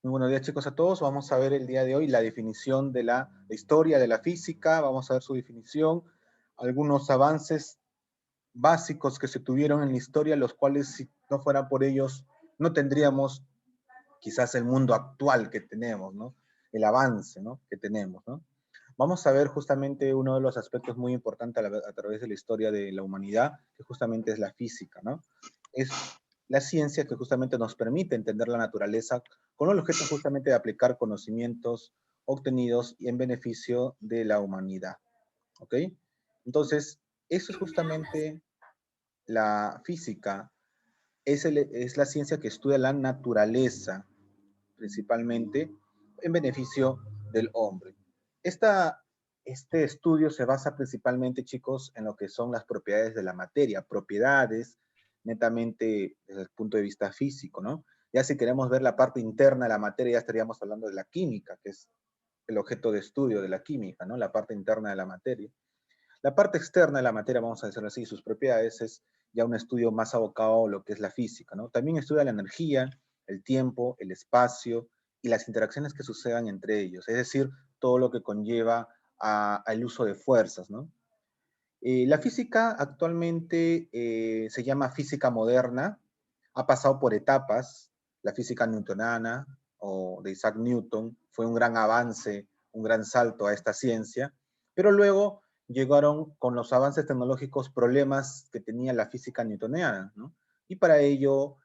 Muy buenos días, chicos, a todos. Vamos a ver el día de hoy la definición de la historia de la física. Vamos a ver su definición, algunos avances básicos que se tuvieron en la historia, los cuales si no fuera por ellos no tendríamos quizás el mundo actual que tenemos, ¿no? El avance, ¿no? Que tenemos, ¿no? Vamos a ver justamente uno de los aspectos muy importantes a través de la historia de la humanidad, que justamente es la física, ¿no? Es la ciencia que justamente nos permite entender la naturaleza con el objeto justamente de aplicar conocimientos obtenidos en beneficio de la humanidad, ¿ok? Entonces, eso es justamente la física, es la ciencia que estudia la naturaleza, principalmente en beneficio del hombre. Este estudio se basa principalmente, chicos, en lo que son las propiedades de la materia, propiedades netamente desde el punto de vista físico, ¿no? Ya si queremos ver la parte interna de la materia, ya estaríamos hablando de la química, que es el objeto de estudio de la química, ¿no? La parte interna de la materia. La parte externa de la materia, vamos a decirlo así, sus propiedades, es ya un estudio más abocado a lo que es la física, ¿no? También estudia la energía, el tiempo, el espacio y las interacciones que sucedan entre ellos, es decir, todo lo que conlleva al uso de fuerzas, ¿no? La física actualmente se llama física moderna, ha pasado por etapas, la física newtoniana o de Isaac Newton fue un gran avance, un gran salto a esta ciencia, pero luego llegaron con los avances tecnológicos problemas que tenía la física newtoniana, ¿no? Y para ello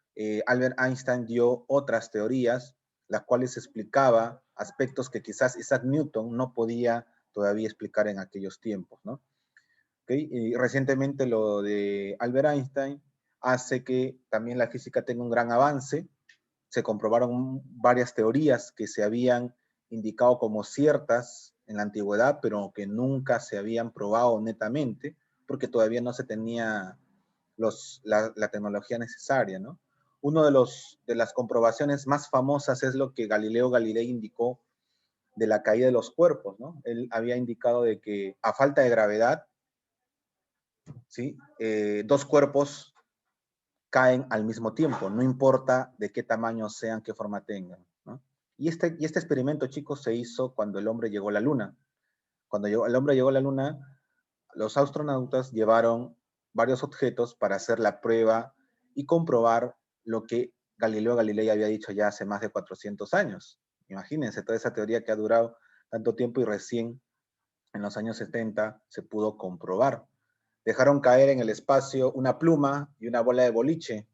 Albert Einstein dio otras teorías, las cuales explicaba aspectos que quizás Isaac Newton no podía todavía explicar en aquellos tiempos, ¿no? ¿Okay? Y recientemente lo de Albert Einstein hace que también la física tenga un gran avance. Se comprobaron varias teorías que se habían indicado como ciertas en la antigüedad, pero que nunca se habían probado netamente, porque todavía no se tenía la tecnología necesaria, ¿no? Uno de las comprobaciones más famosas es lo que Galileo Galilei indicó de la caída de los cuerpos, ¿no? Él había indicado de que a falta de gravedad, ¿sí? Dos cuerpos caen al mismo tiempo, no importa de qué tamaño sean, qué forma tengan, ¿no? Y este experimento, chicos, se hizo cuando el hombre llegó a la luna. Cuando el hombre llegó a la luna, los astronautas llevaron varios objetos para hacer la prueba y comprobar lo que Galileo Galilei había dicho ya hace más de 400 años. Imagínense toda esa teoría que ha durado tanto tiempo y recién en los años 70 se pudo comprobar. Dejaron caer en el espacio una pluma y una bola de boliche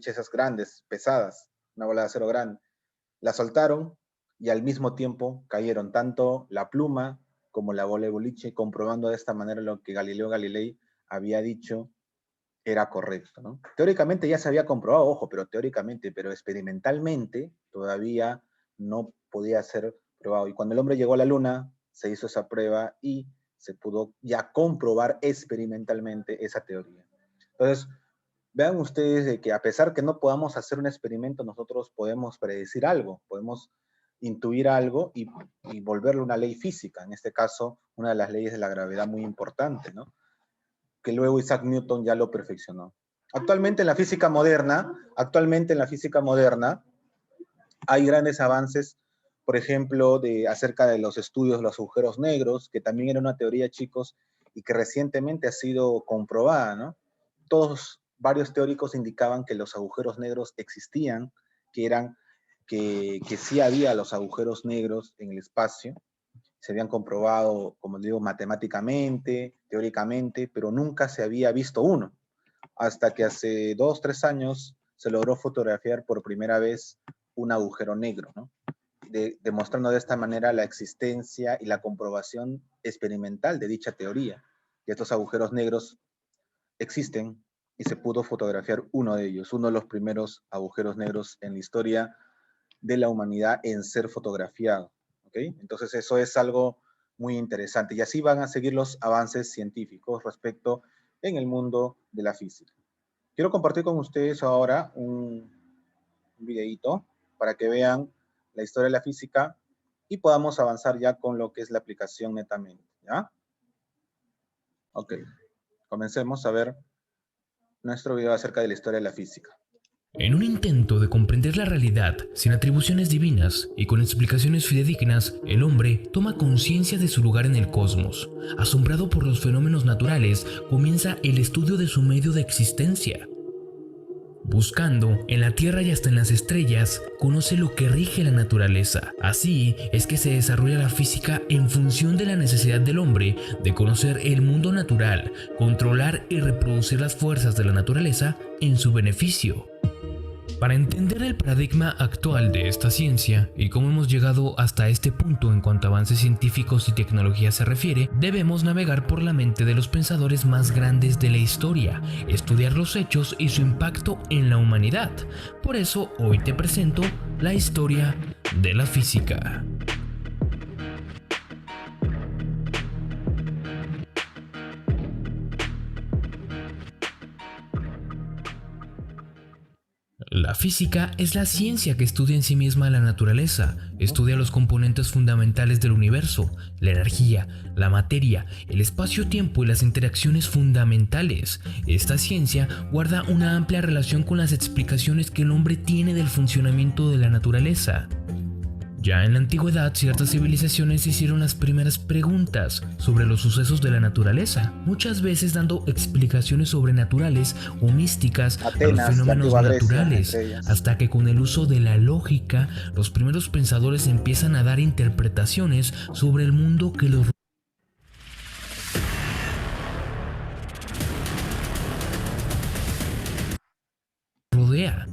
esas grandes, pesadas, una bola de acero grande. La soltaron y al mismo tiempo cayeron tanto la pluma como la bola de boliche, comprobando de esta manera lo que Galileo Galilei había dicho era correcto, ¿no? Teóricamente ya se había comprobado, ojo, pero teóricamente, pero experimentalmente todavía no podía ser probado. Y cuando el hombre llegó a la luna, se hizo esa prueba y se pudo ya comprobar experimentalmente esa teoría. Entonces, vean ustedes de que a pesar que no podamos hacer un experimento, nosotros podemos predecir algo, podemos intuir algo y volverlo una ley física, en este caso, una de las leyes de la gravedad muy importante, ¿no? Que luego Isaac Newton ya lo perfeccionó. Actualmente en la física moderna hay grandes avances, por ejemplo, acerca de los estudios de los agujeros negros, que también era una teoría, chicos, y que recientemente ha sido comprobada, ¿no? Varios teóricos indicaban que los agujeros negros existían, que sí había los agujeros negros en el espacio, se habían comprobado, como digo, matemáticamente, teóricamente, pero nunca se había visto uno, hasta que hace 2, 3 años se logró fotografiar por primera vez un agujero negro, ¿no? Demostrando de esta manera la existencia y la comprobación experimental de dicha teoría, que estos agujeros negros existen y se pudo fotografiar uno de ellos, uno de los primeros agujeros negros en la historia de la humanidad en ser fotografiado. ¿Okay? Entonces eso es algo muy interesante y así van a seguir los avances científicos respecto en el mundo de la física. Quiero compartir con ustedes ahora un videito para que vean la historia de la física y podamos avanzar ya con lo que es la aplicación netamente. ¿Ya? Ok, comencemos a ver nuestro video acerca de la historia de la física. En un intento de comprender la realidad sin atribuciones divinas y con explicaciones fidedignas, el hombre toma conciencia de su lugar en el cosmos. Asombrado por los fenómenos naturales, comienza el estudio de su medio de existencia. Buscando en la Tierra y hasta en las estrellas, conoce lo que rige la naturaleza. Así es que se desarrolla la física en función de la necesidad del hombre de conocer el mundo natural, controlar y reproducir las fuerzas de la naturaleza en su beneficio. Para entender el paradigma actual de esta ciencia y cómo hemos llegado hasta este punto en cuanto a avances científicos y tecnología se refiere, debemos navegar por la mente de los pensadores más grandes de la historia, estudiar los hechos y su impacto en la humanidad. Por eso hoy te presento la historia de la física. La física es la ciencia que estudia en sí misma la naturaleza, estudia los componentes fundamentales del universo, la energía, la materia, el espacio-tiempo y las interacciones fundamentales. Esta ciencia guarda una amplia relación con las explicaciones que el hombre tiene del funcionamiento de la naturaleza. Ya en la antigüedad, ciertas civilizaciones hicieron las primeras preguntas sobre los sucesos de la naturaleza, muchas veces dando explicaciones sobrenaturales o místicas a los Atenas, la fenómenos antigua Grecia, naturales, entre ellas. hasta que con el uso de la lógica, los primeros pensadores empiezan a dar interpretaciones sobre el mundo que los rodea.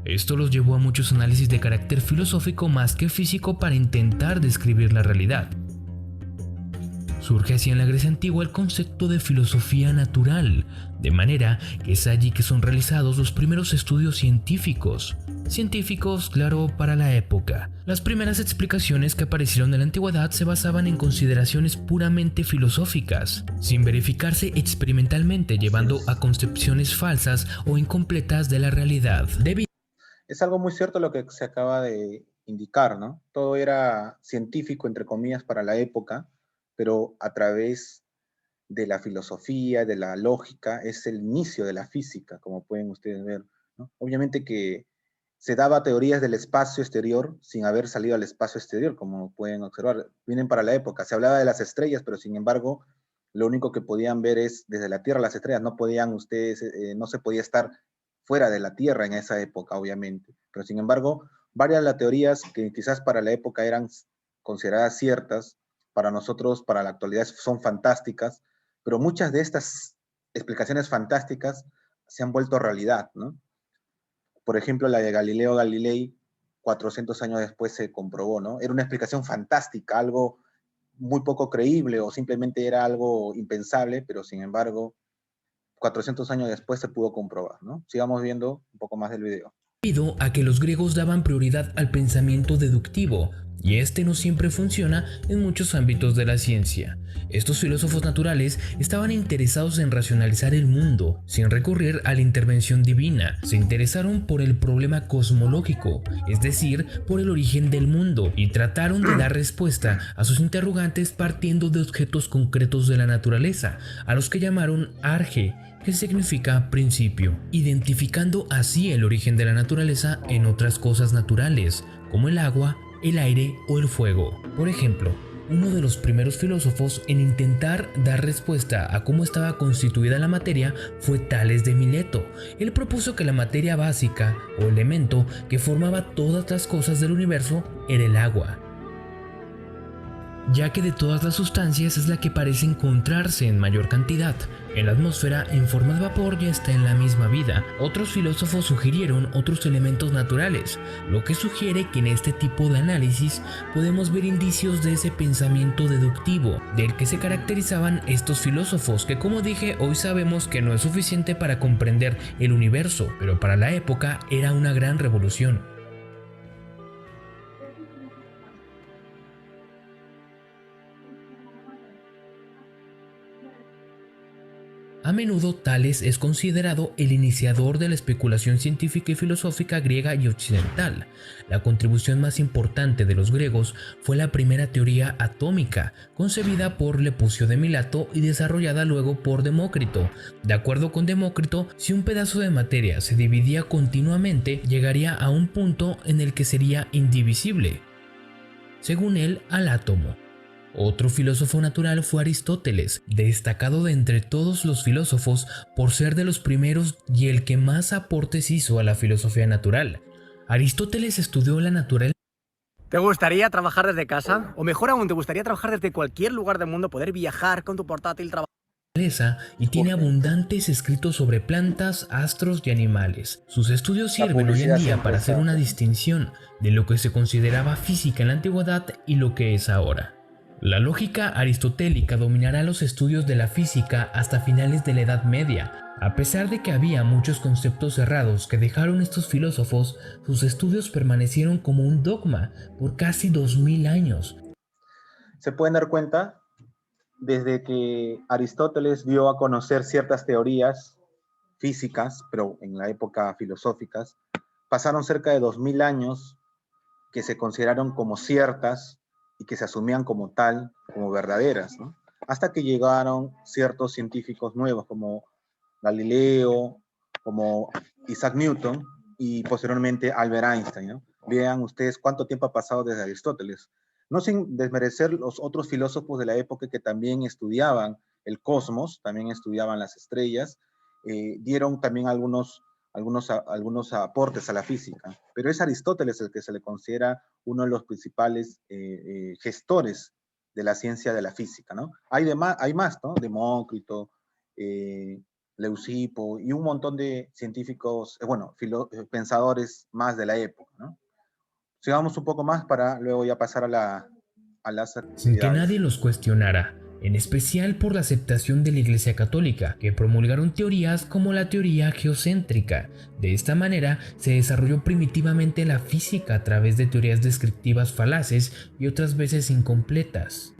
Esto los llevó a muchos análisis de carácter filosófico más que físico para intentar describir la realidad. Surge así en la Grecia antigua el concepto de filosofía natural, de manera que es allí que son realizados los primeros estudios científicos. Científicos, claro, para la época. Las primeras explicaciones que aparecieron en la antigüedad se basaban en consideraciones puramente filosóficas, sin verificarse experimentalmente, Así llevando es. a concepciones falsas o incompletas de la realidad. Es algo muy cierto lo que se acaba de indicar, ¿no? Todo era científico, entre comillas, para la época, pero a través de la filosofía, de la lógica, es el inicio de la física, como pueden ustedes ver, ¿no? Obviamente que se daba teorías del espacio exterior sin haber salido al espacio exterior, como pueden observar. Vienen para la época. Se hablaba de las estrellas, pero sin embargo, lo único que podían ver es desde la Tierra las estrellas. No podían ustedes, no se podía estar fuera de la Tierra en esa época, obviamente. Pero sin embargo, varias de las teorías que quizás para la época eran consideradas ciertas, para nosotros, para la actualidad, son fantásticas, pero muchas de estas explicaciones fantásticas se han vuelto realidad, ¿no? Por ejemplo, la de Galileo Galilei, 400 años después se comprobó, ¿no? Era una explicación fantástica, algo muy poco creíble o simplemente era algo impensable, pero sin embargo, 400 años después se pudo comprobar, ¿no? Sigamos viendo un poco más del video. Debido a que los griegos daban prioridad al pensamiento deductivo, y este no siempre funciona en muchos ámbitos de la ciencia. Estos filósofos naturales estaban interesados en racionalizar el mundo, sin recurrir a la intervención divina. Se interesaron por el problema cosmológico, es decir, por el origen del mundo, y trataron de dar respuesta a sus interrogantes partiendo de objetos concretos de la naturaleza, a los que llamaron arge, que significa principio, identificando así el origen de la naturaleza en otras cosas naturales, como el agua, el aire o el fuego. Por ejemplo, uno de los primeros filósofos en intentar dar respuesta a cómo estaba constituida la materia fue Tales de Mileto. Él propuso que la materia básica o elemento que formaba todas las cosas del universo era el agua, ya que de todas las sustancias es la que parece encontrarse en mayor cantidad en la atmósfera en forma de vapor y está en la misma vida. Otros filósofos sugirieron otros elementos naturales, lo que sugiere que en este tipo de análisis podemos ver indicios de ese pensamiento deductivo del que se caracterizaban estos filósofos, que como dije hoy sabemos que no es suficiente para comprender el universo, pero para la época era una gran revolución. A menudo Tales es considerado el iniciador de la especulación científica y filosófica griega y occidental. La contribución más importante de los griegos fue la primera teoría atómica, concebida por Lepucio de Mileto y desarrollada luego por Demócrito. De acuerdo con Demócrito, si un pedazo de materia se dividía continuamente, llegaría a un punto en el que sería indivisible, según él, al átomo. Otro filósofo natural fue Aristóteles, destacado de entre todos los filósofos por ser de los primeros y el que más aportes hizo a la filosofía natural. Aristóteles estudió la naturaleza. ¿Te gustaría trabajar desde casa? O mejor aún, ¿te gustaría trabajar desde cualquier lugar del mundo, poder viajar con tu portátil, trabajar? Y tiene abundantes escritos sobre plantas, astros y animales. Sus estudios sirven hoy en día para hacer una distinción de lo que se consideraba física en la antigüedad y lo que es ahora. La lógica aristotélica dominará los estudios de la física hasta finales de la Edad Media. A pesar de que había muchos conceptos cerrados que dejaron estos filósofos, sus estudios permanecieron como un dogma por casi 2000 años. Se pueden dar cuenta, desde que Aristóteles dio a conocer ciertas teorías físicas, pero en la época filosóficas, pasaron cerca de 2000 años que se consideraron como ciertas y que se asumían como tal, como verdaderas, ¿no? Hasta que llegaron ciertos científicos nuevos como Galileo, como Isaac Newton y posteriormente Albert Einstein, ¿no? Vean ustedes cuánto tiempo ha pasado desde Aristóteles. No sin desmerecer los otros filósofos de la época que también estudiaban el cosmos, también estudiaban las estrellas, dieron también algunos aportes a la física, pero es Aristóteles el que se le considera uno de los principales gestores de la ciencia de la física, ¿no? Hay más, ¿no? Demócrito, Leucipo y un montón de científicos, pensadores más de la época, ¿no? Sigamos un poco más para luego ya pasar a las actividades. Sin que nadie los cuestionara, en especial por la aceptación de la Iglesia Católica, que promulgaron teorías como la teoría geocéntrica. De esta manera se desarrolló primitivamente la física a través de teorías descriptivas falaces y otras veces incompletas.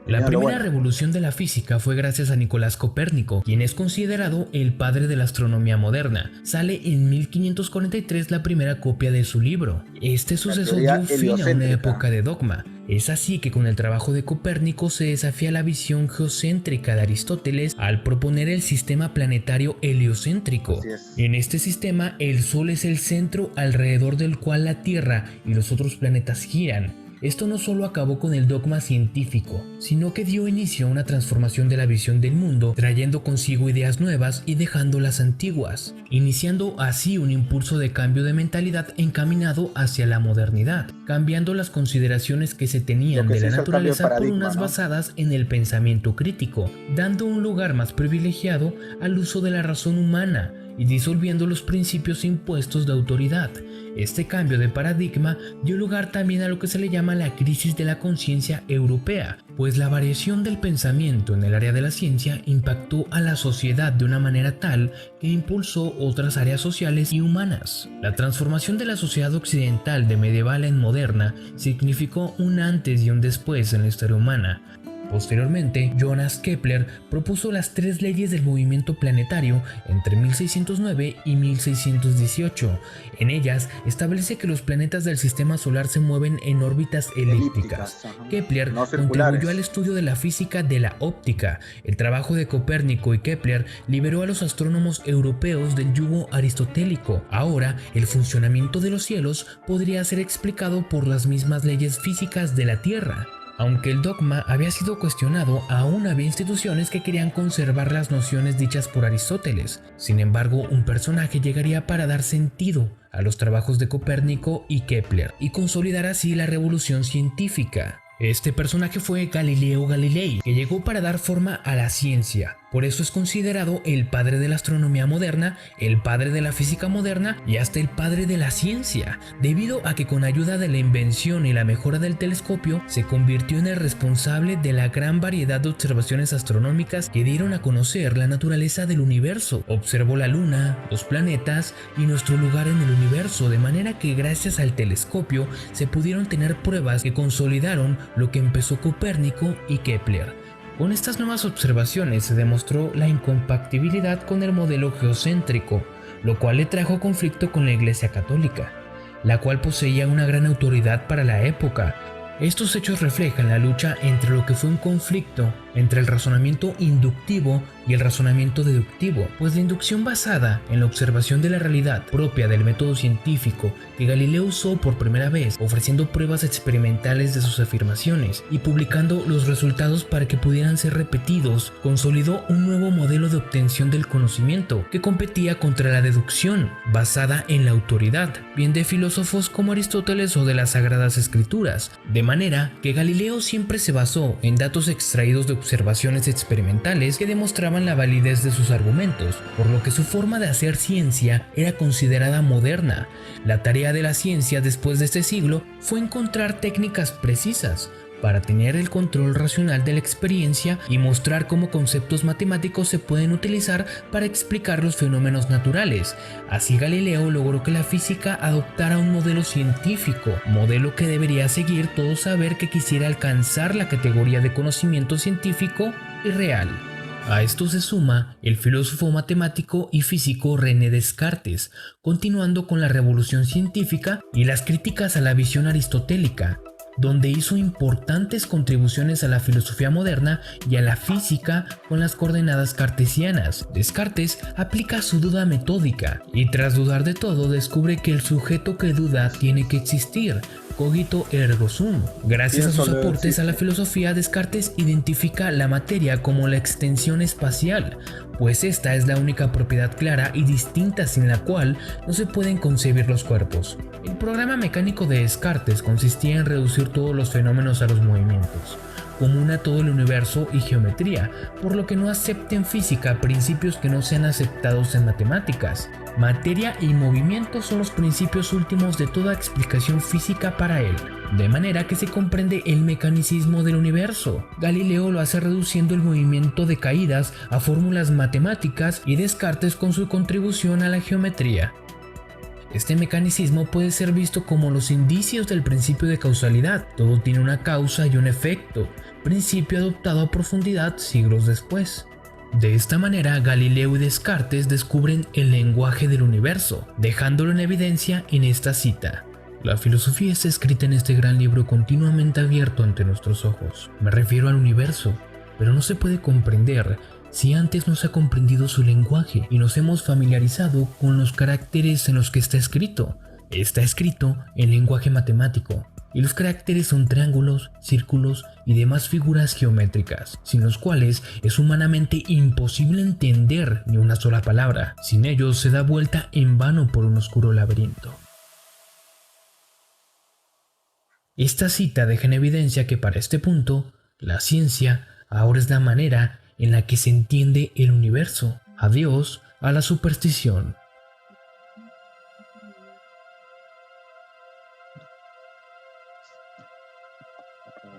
La primera revolución de la física fue gracias a Nicolás Copérnico, quien es considerado el padre de la astronomía moderna. Sale en 1543 la primera copia de su libro. Este suceso dio fin a una época de dogma. Es así que con el trabajo de Copérnico se desafía la visión geocéntrica de Aristóteles al proponer el sistema planetario heliocéntrico. En este sistema, el Sol es el centro alrededor del cual la Tierra y los otros planetas giran. Esto no solo acabó con el dogma científico, sino que dio inicio a una transformación de la visión del mundo, trayendo consigo ideas nuevas y dejando las antiguas, iniciando así un impulso de cambio de mentalidad encaminado hacia la modernidad, cambiando las consideraciones que se tenían de la naturaleza por unas basadas en el pensamiento crítico, dando un lugar más privilegiado al uso de la razón humana y disolviendo los principios impuestos de autoridad. Este cambio de paradigma dio lugar también a lo que se le llama la crisis de la conciencia europea, pues la variación del pensamiento en el área de la ciencia impactó a la sociedad de una manera tal que impulsó otras áreas sociales y humanas. La transformación de la sociedad occidental de medieval en moderna significó un antes y un después en la historia humana. Posteriormente, Johannes Kepler propuso las 3 leyes del movimiento planetario entre 1609 y 1618. En ellas establece que los planetas del sistema solar se mueven en órbitas elípticas. Kepler contribuyó al estudio de la física de la óptica. El trabajo de Copérnico y Kepler liberó a los astrónomos europeos del yugo aristotélico. Ahora, el funcionamiento de los cielos podría ser explicado por las mismas leyes físicas de la Tierra. Aunque el dogma había sido cuestionado, aún había instituciones que querían conservar las nociones dichas por Aristóteles. Sin embargo, un personaje llegaría para dar sentido a los trabajos de Copérnico y Kepler y consolidar así la revolución científica. Este personaje fue Galileo Galilei, que llegó para dar forma a la ciencia. Por eso es considerado el padre de la astronomía moderna, el padre de la física moderna y hasta el padre de la ciencia, debido a que con ayuda de la invención y la mejora del telescopio se convirtió en el responsable de la gran variedad de observaciones astronómicas que dieron a conocer la naturaleza del universo. Observó la luna, los planetas y nuestro lugar en el universo, de manera que gracias al telescopio se pudieron tener pruebas que consolidaron lo que empezó Copérnico y Kepler. Con estas nuevas observaciones se demostró la incompatibilidad con el modelo geocéntrico, lo cual le trajo conflicto con la Iglesia Católica, la cual poseía una gran autoridad para la época. Estos hechos reflejan la lucha entre lo que fue un conflicto entre el razonamiento inductivo y el razonamiento deductivo, pues la inducción basada en la observación de la realidad propia del método científico que Galileo usó por primera vez, ofreciendo pruebas experimentales de sus afirmaciones y publicando los resultados para que pudieran ser repetidos, consolidó un nuevo modelo de obtención del conocimiento que competía contra la deducción basada en la autoridad, bien de filósofos como Aristóteles o de las Sagradas Escrituras, de manera que Galileo siempre se basó en datos extraídos de observaciones experimentales que demostraban la validez de sus argumentos, por lo que su forma de hacer ciencia era considerada moderna. La tarea de la ciencia después de este siglo fue encontrar técnicas precisas para tener el control racional de la experiencia y mostrar cómo conceptos matemáticos se pueden utilizar para explicar los fenómenos naturales. Así Galileo logró que la física adoptara un modelo científico, modelo que debería seguir todo saber que quisiera alcanzar la categoría de conocimiento científico y real. A esto se suma el filósofo matemático y físico René Descartes, continuando con la revolución científica y las críticas a la visión aristotélica, donde hizo importantes contribuciones a la filosofía moderna y a la física con las coordenadas cartesianas. Descartes aplica su duda metódica y tras dudar de todo descubre que el sujeto que duda tiene que existir, cogito ergo sum. Gracias a sus aportes a la filosofía, Descartes identifica la materia como la extensión espacial, pues esta es la única propiedad clara y distinta sin la cual no se pueden concebir los cuerpos. El programa mecánico de Descartes consistía en reducir todos los fenómenos a los movimientos, común a todo el universo y geometría, por lo que no acepta en física principios que no sean aceptados en matemáticas. Materia y movimiento son los principios últimos de toda explicación física para él, de manera que se comprende el mecanicismo del universo. Galileo lo hace reduciendo el movimiento de caídas a fórmulas matemáticas y Descartes con su contribución a la geometría. Este mecanicismo puede ser visto como los indicios del principio de causalidad. Todo tiene una causa y un efecto, principio adoptado a profundidad siglos después. De esta manera, Galileo y Descartes descubren el lenguaje del universo, dejándolo en evidencia en esta cita. La filosofía está escrita en este gran libro continuamente abierto ante nuestros ojos. Me refiero al universo, pero no se puede comprender si antes no se ha comprendido su lenguaje y nos hemos familiarizado con los caracteres en los que está escrito. Está escrito en lenguaje matemático, y los caracteres son triángulos, círculos y demás figuras geométricas, sin los cuales es humanamente imposible entender ni una sola palabra. Sin ellos se da vuelta en vano por un oscuro laberinto. Esta cita deja en evidencia que para este punto, la ciencia ahora es la manera en la que se entiende el universo. Adiós a la superstición.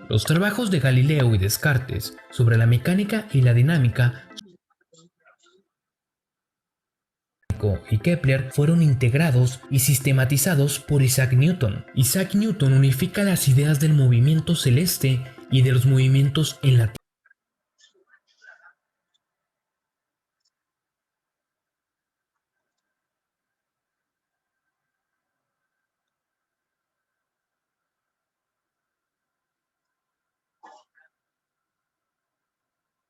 Los trabajos de Galileo y Descartes sobre la mecánica y la dinámica y Kepler fueron integrados y sistematizados por Isaac Newton. Isaac Newton unifica las ideas del movimiento celeste y de los movimientos en la Tierra.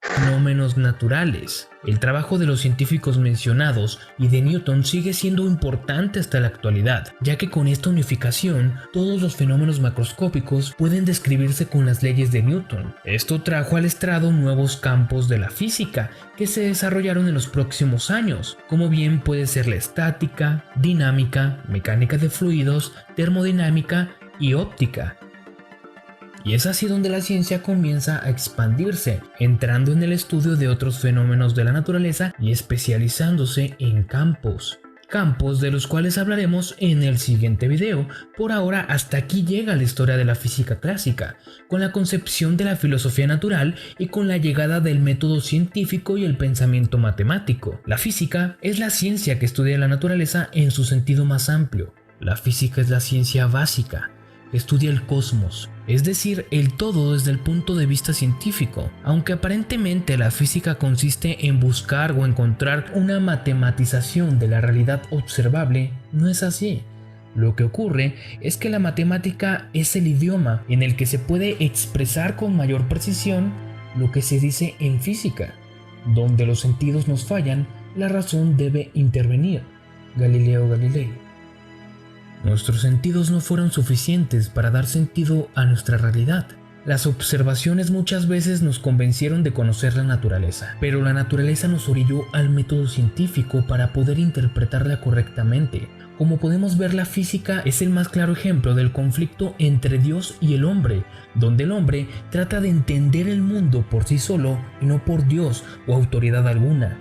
Fenómenos naturales. El trabajo de los científicos mencionados y de Newton sigue siendo importante hasta la actualidad, ya que con esta unificación todos los fenómenos macroscópicos pueden describirse con las leyes de Newton. Esto trajo al estrado nuevos campos de la física que se desarrollaron en los próximos años, como bien puede ser la estática, dinámica, mecánica de fluidos, termodinámica y óptica. Y es así donde la ciencia comienza a expandirse, entrando en el estudio de otros fenómenos de la naturaleza y especializándose en campos de los cuales hablaremos en el siguiente video. Por ahora, hasta aquí llega la historia de la física clásica, con la concepción de la filosofía natural y con la llegada del método científico y el pensamiento matemático. La física es la ciencia que estudia la naturaleza en su sentido más amplio. La física es la ciencia básica, estudia el cosmos, es decir, el todo desde el punto de vista científico. Aunque aparentemente la física consiste en buscar o encontrar una matematización de la realidad observable, no es así. Lo que ocurre es que la matemática es el idioma en el que se puede expresar con mayor precisión lo que se dice en física. Donde los sentidos nos fallan, la razón debe intervenir. Galileo Galilei. Nuestros sentidos no fueron suficientes para dar sentido a nuestra realidad. Las observaciones muchas veces nos convencieron de conocer la naturaleza, pero la naturaleza nos orilló al método científico para poder interpretarla correctamente. Como podemos ver, la física es el más claro ejemplo del conflicto entre Dios y el hombre, donde el hombre trata de entender el mundo por sí solo y no por Dios o autoridad alguna.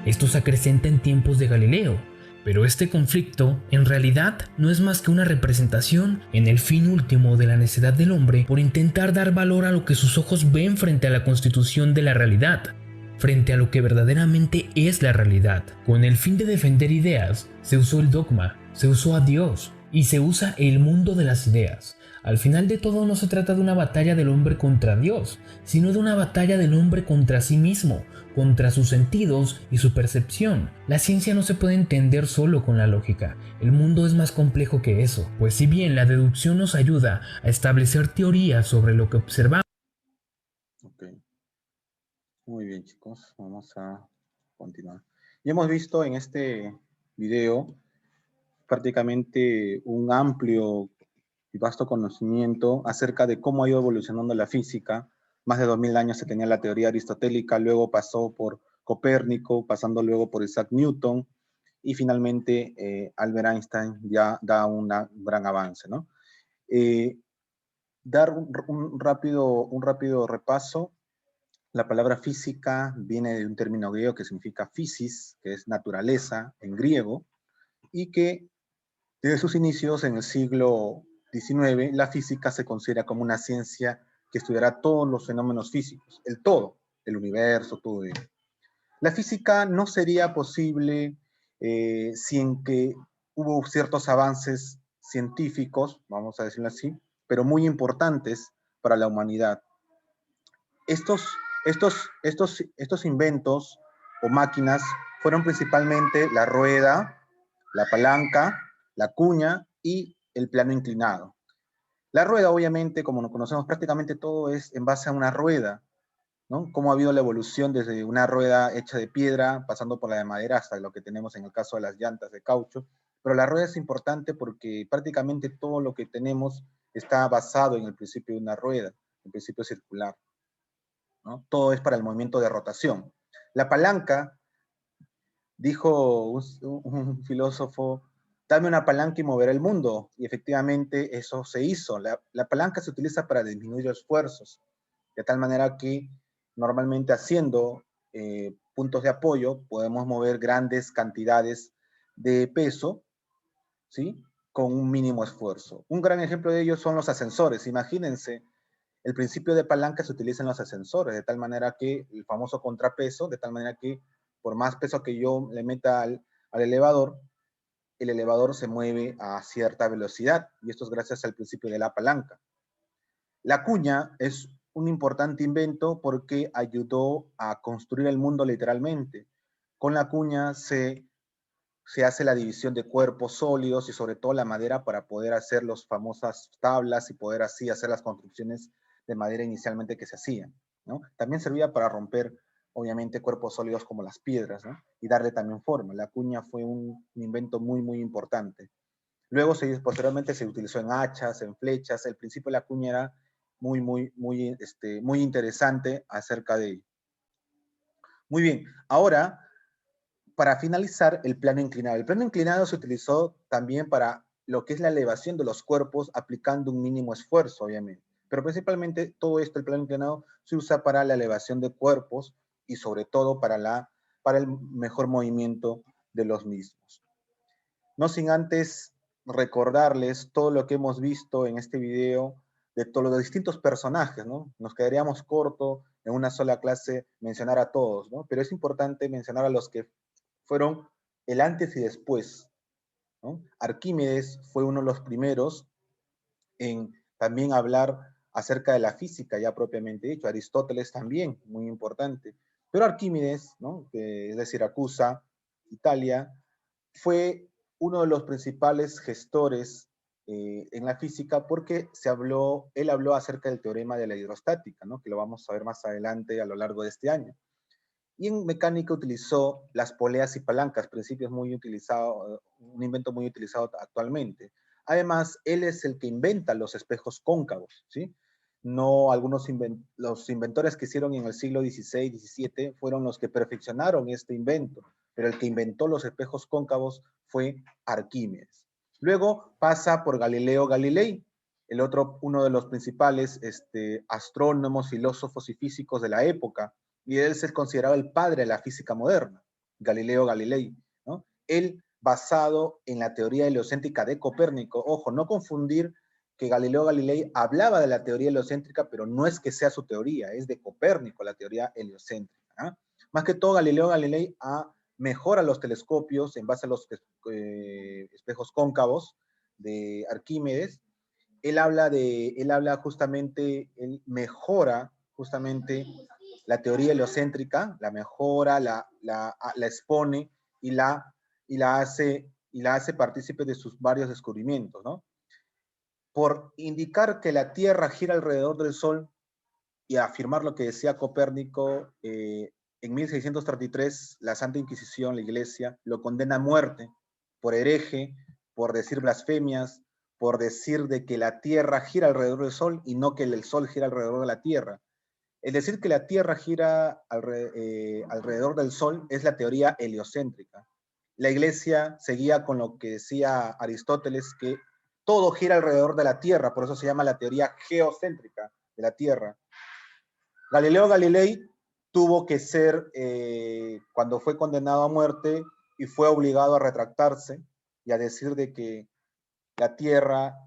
Esto se acrecenta en tiempos de Galileo. Pero este conflicto, en realidad, no es más que una representación en el fin último de la necedad del hombre por intentar dar valor a lo que sus ojos ven frente a la constitución de la realidad, frente a lo que verdaderamente es la realidad. Con el fin de defender ideas, se usó el dogma, se usó a Dios y se usa el mundo de las ideas. Al final de todo, no se trata de una batalla del hombre contra Dios, sino de una batalla del hombre contra sí mismo, contra sus sentidos y su percepción. La ciencia no se puede entender solo con la lógica. El mundo es más complejo que eso, pues si bien la deducción nos ayuda a establecer teorías sobre lo que observamos. Ok, muy bien, chicos, vamos a continuar. Y hemos visto en este video prácticamente un amplio y vasto conocimiento acerca de cómo ha ido evolucionando la física. Más de 2000 años se tenía la teoría aristotélica, luego pasó por Copérnico, pasando luego por Isaac Newton, y finalmente Albert Einstein ya da un gran avance, ¿no? Dar un rápido repaso. La palabra física viene de un término griego que significa physis, que es naturaleza en griego, y que desde sus inicios en el siglo XIX, la física se considera como una ciencia que estudiará todos los fenómenos físicos, el todo, el universo, todo ello. La física no sería posible sin que hubo ciertos avances científicos, vamos a decirlo así, pero muy importantes para la humanidad. Estos inventos o máquinas fueron principalmente la rueda, la palanca, la cuña y el plano inclinado. La rueda, obviamente, como nos conocemos prácticamente todo, es en base a una rueda, ¿no? Cómo ha habido la evolución desde una rueda hecha de piedra, pasando por la de madera, hasta lo que tenemos en el caso de las llantas de caucho. Pero la rueda es importante porque prácticamente todo lo que tenemos está basado en el principio de una rueda, el principio circular, ¿no? Todo es para el movimiento de rotación. La palanca, dijo un filósofo, dame una palanca y moverá el mundo. Y efectivamente eso se hizo. La palanca se utiliza para disminuir esfuerzos, de tal manera que normalmente haciendo puntos de apoyo podemos mover grandes cantidades de peso, ¿sí? Con un mínimo esfuerzo. Un gran ejemplo de ello son los ascensores. Imagínense, el principio de palanca se utiliza en los ascensores, de tal manera que el famoso contrapeso, de tal manera que por más peso que yo le meta al elevador, el elevador se mueve a cierta velocidad, y esto es gracias al principio de la palanca. La cuña es un importante invento porque ayudó a construir el mundo literalmente. Con la cuña se hace la división de cuerpos sólidos y sobre todo la madera para poder hacer las famosas tablas y poder así hacer las construcciones de madera inicialmente que se hacían, ¿no? También servía para romper, obviamente, cuerpos sólidos como las piedras, ¿no? Y darle también forma. La cuña fue un invento muy, muy importante. Luego, posteriormente, se utilizó en hachas, en flechas. El principio de la cuña era muy interesante acerca de ello. Muy bien, ahora, para finalizar, el plano inclinado. El plano inclinado se utilizó también para lo que es la elevación de los cuerpos aplicando un mínimo esfuerzo, obviamente. Pero principalmente todo esto, el plano inclinado, se usa para la elevación de cuerpos y sobre todo para el mejor movimiento de los mismos. No sin antes recordarles todo lo que hemos visto en este video de todos los distintos personajes, ¿no? Nos quedaríamos corto en una sola clase mencionar a todos, ¿no? Pero es importante mencionar a los que fueron el antes y después, ¿no? Arquímedes fue uno de los primeros en también hablar acerca de la física, ya propiamente dicho. Aristóteles también, muy importante. Pero Arquímedes, ¿no?, que es de Siracusa, Italia, fue uno de los principales gestores en la física porque él habló acerca del teorema de la hidrostática, ¿no?, que lo vamos a ver más adelante a lo largo de este año. Y en mecánica utilizó las poleas y palancas, principios muy utilizados, un invento muy utilizado actualmente. Además, él es el que inventa los espejos cóncavos, ¿sí? No, los inventores que hicieron en el siglo XVI, XVII fueron los que perfeccionaron este invento, pero el que inventó los espejos cóncavos fue Arquímedes. Luego pasa por Galileo Galilei, uno de los principales astrónomos, filósofos y físicos de la época, y él se consideraba el padre de la física moderna, Galileo Galilei, ¿no? Él, basado en la teoría heliocéntrica de Copérnico, ojo, no confundir que Galileo Galilei hablaba de la teoría heliocéntrica, pero no es que sea su teoría, es de Copérnico la teoría heliocéntrica, ¿no? Más que todo, Galileo Galilei mejora los telescopios en base a los espejos cóncavos de Arquímedes. Él mejora justamente la teoría heliocéntrica, la mejora, la expone y la hace partícipe de sus varios descubrimientos, ¿no? Por indicar que la Tierra gira alrededor del Sol y afirmar lo que decía Copérnico, en 1633 la Santa Inquisición, la Iglesia, lo condena a muerte por hereje, por decir blasfemias, por decir de que la Tierra gira alrededor del Sol y no que el Sol gira alrededor de la Tierra. El decir que la Tierra gira alrededor del Sol es la teoría heliocéntrica. La Iglesia seguía con lo que decía Aristóteles, que todo gira alrededor de la Tierra, por eso se llama la teoría geocéntrica de la Tierra. Galileo Galilei tuvo que ser, cuando fue condenado a muerte y fue obligado a retractarse y a decir de que la Tierra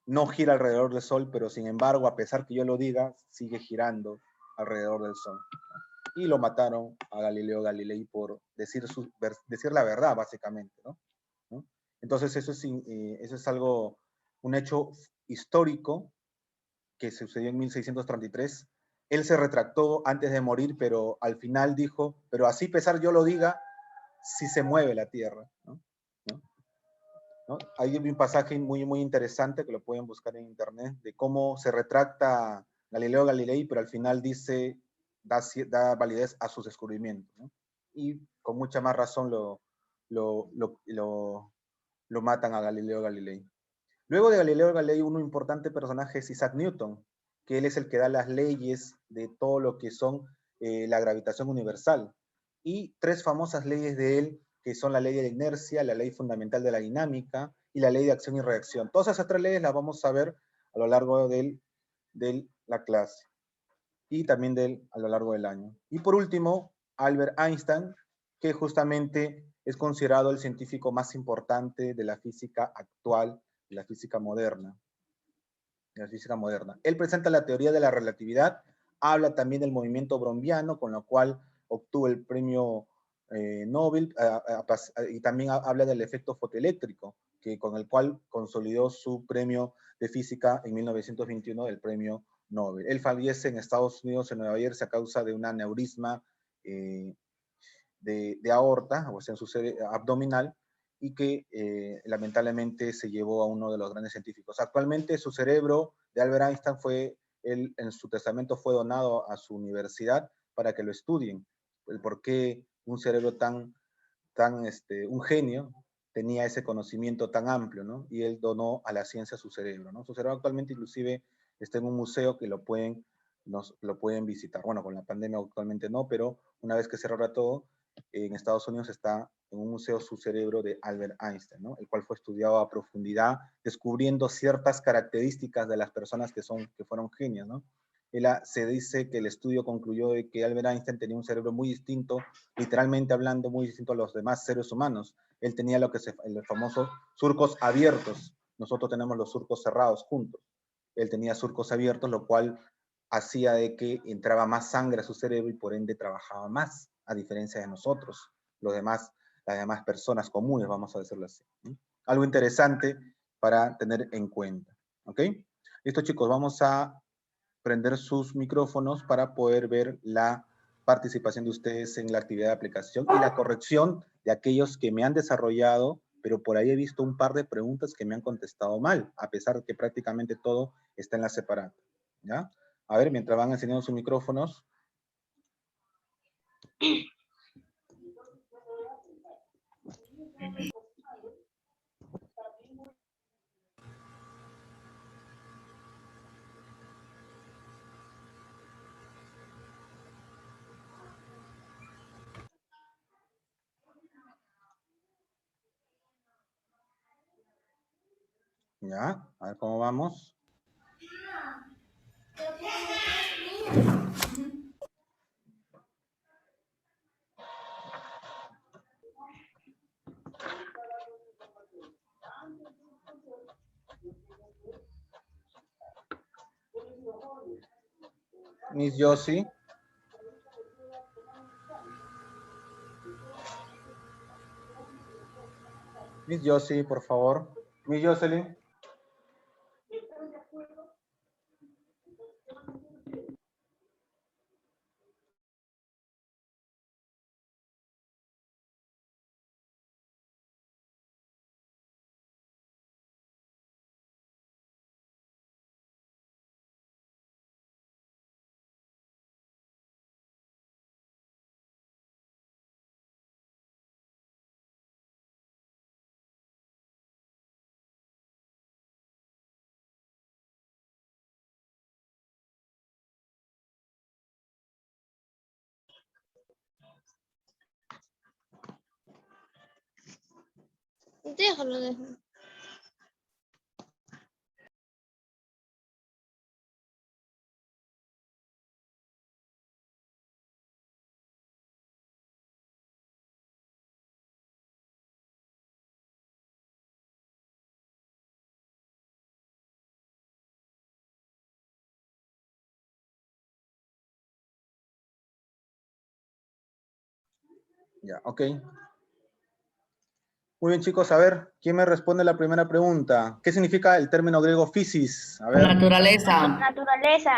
no gira alrededor del Sol, pero sin embargo, a pesar que yo lo diga, sigue girando alrededor del Sol. Y lo mataron a Galileo Galilei por decir la verdad, básicamente, ¿no? Entonces, eso es un hecho histórico que sucedió en 1633. Él se retractó antes de morir, pero al final dijo, pero así pesar yo lo diga, sí se mueve la Tierra, ¿no? ¿No? Hay un pasaje muy, muy interesante que lo pueden buscar en internet, de cómo se retracta Galileo Galilei, pero al final dice, da validez a sus descubrimientos, ¿no? Y con mucha más razón lo matan a Galileo Galilei. Luego de Galileo Galilei, un importante personaje es Isaac Newton, que él es el que da las leyes de todo lo que son la gravitación universal. Y tres famosas leyes de él, que son la ley de la inercia, la ley fundamental de la dinámica y la ley de acción y reacción. Todas esas tres leyes las vamos a ver a lo largo de la clase y también a lo largo del año. Y por último, Albert Einstein, que justamente es considerado el científico más importante de la física actual, de la física moderna. Él presenta la teoría de la relatividad, habla también del movimiento browniano, con lo cual obtuvo el premio Nobel, y también habla del efecto fotoeléctrico, con el cual consolidó su premio de física en 1921 del premio Nobel. Él fallece en Estados Unidos, en Nueva Jersey, a causa de un aneurisma de aorta, o sea, en su abdominal, y que lamentablemente se llevó a uno de los grandes científicos. Actualmente su cerebro de Albert Einstein en su testamento fue donado a su universidad para que lo estudien, el por qué un cerebro un genio tenía ese conocimiento tan amplio, ¿no? Y él donó a la ciencia su cerebro, ¿no? Su cerebro actualmente inclusive está en un museo que lo pueden visitar. Bueno, con la pandemia actualmente no, pero una vez que cerrara todo, en Estados Unidos está en un museo su cerebro de Albert Einstein, ¿no? El cual fue estudiado a profundidad, descubriendo ciertas características de las personas que fueron genios, ¿no? Se dice que el estudio concluyó de que Albert Einstein tenía un cerebro muy distinto, literalmente hablando, muy distinto a los demás seres humanos. Él tenía los famosos surcos abiertos. Nosotros tenemos los surcos cerrados juntos. Él tenía surcos abiertos, lo cual hacía de que entraba más sangre a su cerebro y por ende trabajaba más, a diferencia de nosotros, las demás personas comunes, vamos a decirlo así, ¿no? Algo interesante para tener en cuenta. ¿Ok? Listo, chicos, vamos a prender sus micrófonos para poder ver la participación de ustedes en la actividad de aplicación y la corrección de aquellos que me han desarrollado, pero por ahí he visto un par de preguntas que me han contestado mal, a pesar de que prácticamente todo está en la separata. ¿Ya? A ver, mientras van enseñando sus micrófonos. ¿Ya? A ver cómo vamos. Miss Josie. Miss Josie, por favor. Miss Jocelyn. Déjalo, déjalo. Ya, ok. Muy bien, chicos, a ver, ¿quién me responde la primera pregunta? ¿Qué significa el término griego physis? A ver. Naturaleza. Naturaleza.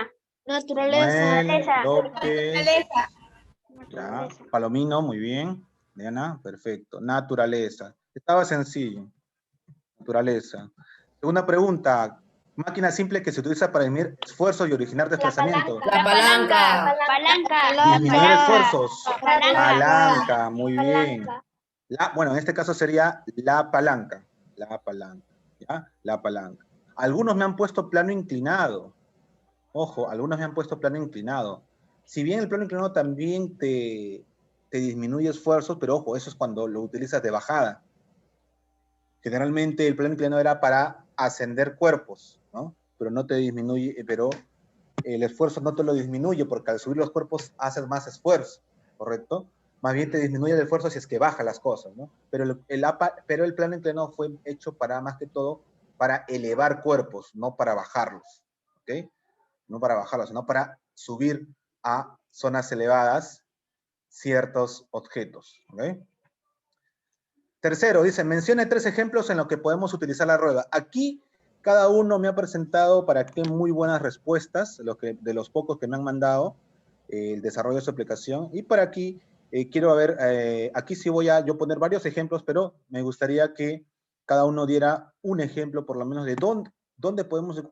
Naturaleza. Manuel, López, ya, Naturaleza. Palomino, muy bien. Diana, perfecto. Naturaleza. Estaba sencillo. Naturaleza. Segunda pregunta. Máquina simple que se utiliza para disminuir esfuerzos y originar desplazamientos. La palanca. Palanca. Disminuir esfuerzos. Palanca. Palanca, muy bien. Bueno, en este caso sería la palanca. La palanca. ¿Ya? La palanca. Algunos me han puesto plano inclinado. Ojo, algunos me han puesto plano inclinado. Si bien el plano inclinado también te disminuye esfuerzos, pero ojo, eso es cuando lo utilizas de bajada. Generalmente el plano inclinado era para ascender cuerpos, ¿no? Pero no te disminuye, pero el esfuerzo no te lo disminuye porque al subir los cuerpos haces más esfuerzo, ¿correcto? Más bien te disminuye el esfuerzo si es que baja las cosas, ¿no? Pero el plano inclinado fue hecho para, más que todo, para elevar cuerpos, no para bajarlos, ¿ok? No para bajarlos, sino para subir a zonas elevadas ciertos objetos, ¿ok? Tercero, dice, mencione 3 ejemplos en los que podemos utilizar la rueda. Aquí cada uno me ha presentado para qué muy buenas respuestas, de los pocos que me han mandado, el desarrollo de su aplicación. Y para aquí, quiero ver, aquí sí voy a yo poner varios ejemplos, pero me gustaría que cada uno diera un ejemplo por lo menos de dónde podemos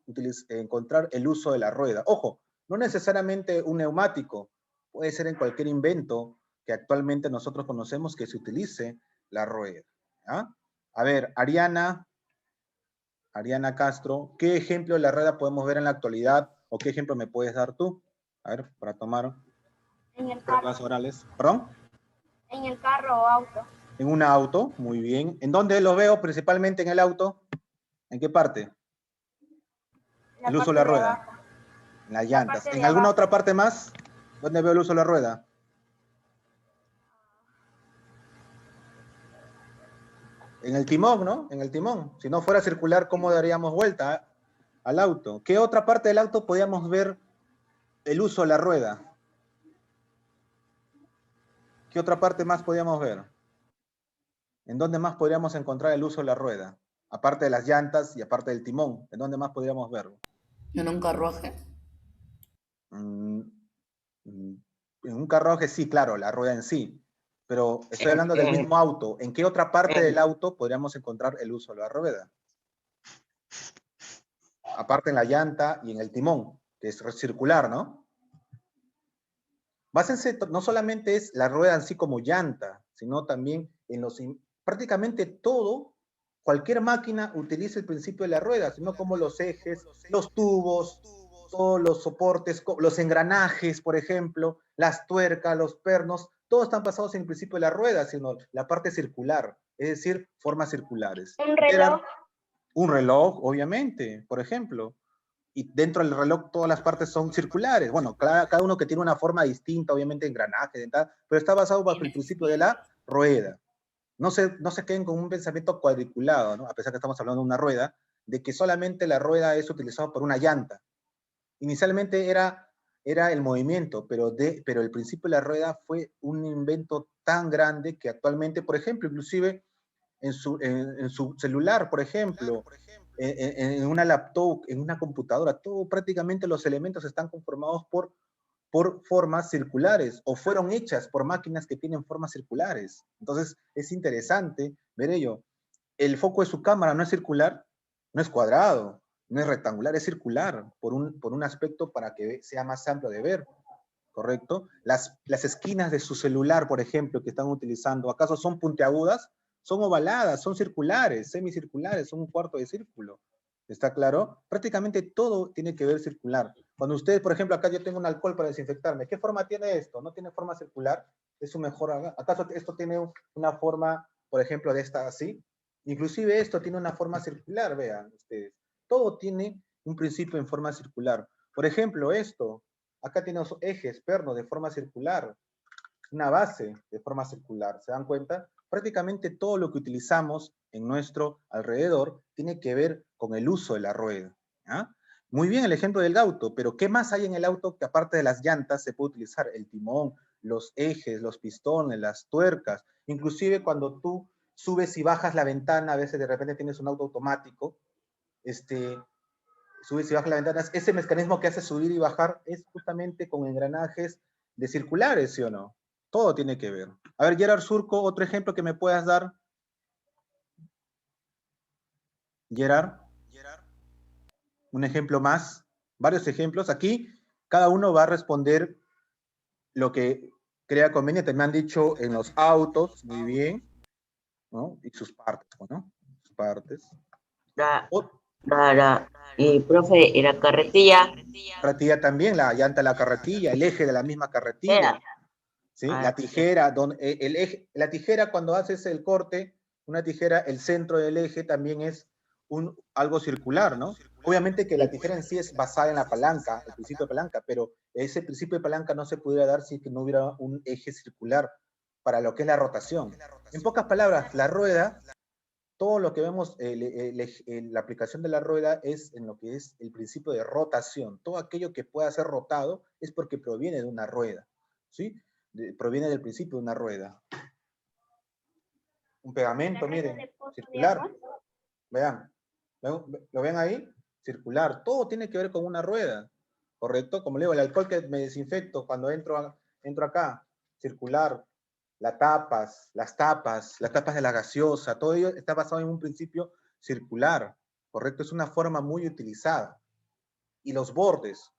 encontrar el uso de la rueda. Ojo, no necesariamente un neumático, puede ser en cualquier invento que actualmente nosotros conocemos que se utilice la rueda. ¿Ah? A ver, Ariana Castro, ¿qué ejemplo de la rueda podemos ver en la actualidad o qué ejemplo me puedes dar tú? A ver, para tomar En el pruebas carro. orales. ¿Perdón? En el carro o auto. En un auto, muy bien. ¿En dónde lo veo? Principalmente en el auto. ¿En qué parte? El uso de la rueda. En las llantas. ¿En alguna otra parte más? ¿Dónde veo el uso de la rueda? En el timón, ¿no? En el timón. Si no fuera circular, ¿cómo daríamos vuelta al auto? ¿Qué otra parte del auto podíamos ver el uso de la rueda? ¿Qué otra parte más podíamos ver? ¿En dónde más podríamos encontrar el uso de la rueda? Aparte de las llantas y aparte del timón. ¿En dónde más podríamos verlo? ¿En un carruaje? Mm, mm, En un carruaje sí, claro, la rueda en sí. Pero estoy hablando del mismo auto. ¿En qué otra parte del auto podríamos encontrar el uso de la rueda? Aparte en la llanta y en el timón, que es circular, ¿no? Básense, no solamente es la rueda en sí como llanta, sino también en prácticamente todo, cualquier máquina utiliza el principio de la rueda, sino como los ejes, los tubos, todos los soportes, los engranajes, por ejemplo, las tuercas, los pernos, todos están basados en el principio de la rueda, sino la parte circular, es decir, formas circulares. Un reloj. Un reloj, obviamente, por ejemplo. Y dentro del reloj todas las partes son circulares. Bueno, cada uno que tiene una forma distinta, obviamente engranaje, dental, pero está basado bajo el principio de la rueda. No se queden con un pensamiento cuadriculado, ¿no? A pesar que estamos hablando de una rueda, de que solamente la rueda es utilizada por una llanta. Inicialmente era el movimiento, pero el principio de la rueda fue un invento tan grande que actualmente, por ejemplo, inclusive en su celular, por ejemplo, en una laptop, en una computadora, todo prácticamente los elementos están conformados por formas circulares o fueron hechas por máquinas que tienen formas circulares. Entonces es interesante ver ello. El foco de su cámara no es circular, no es cuadrado, no es rectangular, es circular por un aspecto para que sea más amplio de ver, ¿correcto? Las esquinas de su celular, por ejemplo, que están utilizando, ¿acaso son puntiagudas? Son ovaladas, son circulares, semicirculares, son un cuarto de círculo. ¿Está claro? Prácticamente todo tiene que ver circular. Cuando ustedes, por ejemplo, acá yo tengo un alcohol para desinfectarme, ¿qué forma tiene esto? ¿No tiene forma circular? ¿Es su mejor? ¿Acaso esto tiene una forma, por ejemplo, de esta así? Inclusive esto tiene una forma circular, vean ustedes. Todo tiene un principio en forma circular. Por ejemplo, esto, acá tiene los ejes, pernos de forma circular, una base de forma circular. ¿Se dan cuenta? Prácticamente todo lo que utilizamos en nuestro alrededor tiene que ver con el uso de la rueda. ¿Ah? Muy bien el ejemplo del auto, pero ¿qué más hay en el auto que aparte de las llantas se puede utilizar? El timón, los ejes, los pistones, las tuercas. Inclusive cuando tú subes y bajas la ventana, a veces de repente tienes un auto automático, subes y bajas la ventana, ese mecanismo que hace subir y bajar es justamente con engranajes de circulares, ¿sí o no? Todo tiene que ver. A ver, Gerard Surco, otro ejemplo que me puedas dar. Gerard, un ejemplo más, varios ejemplos. Aquí cada uno va a responder lo que crea conveniente. Me han dicho en los autos, muy bien, ¿no? Y sus partes, ¿no? Sus partes. Y profe, ¿y la carretilla? Carretilla también, la llanta de la carretilla, el eje de la misma carretilla. ¿Sí? La tijera, la tijera cuando haces el corte, una tijera, el centro del eje también es algo circular, ¿no? Obviamente que la tijera en sí es basada en la palanca, el principio de palanca, pero ese principio de palanca no se pudiera dar si no hubiera un eje circular para lo que es la rotación. En pocas palabras, la rueda, todo lo que vemos, la aplicación de la rueda es en lo que es el principio de rotación. Todo aquello que pueda ser rotado es porque proviene de una rueda, ¿sí? Proviene del principio de una rueda. Un pegamento, miren, circular. Vean, ¿lo ven ahí? Circular. Todo tiene que ver con una rueda, ¿correcto? Como le digo, el alcohol que me desinfecto cuando entro acá, circular. Las tapas de la gaseosa, todo ello está basado en un principio circular, ¿correcto? Es una forma muy utilizada. Y los bordes.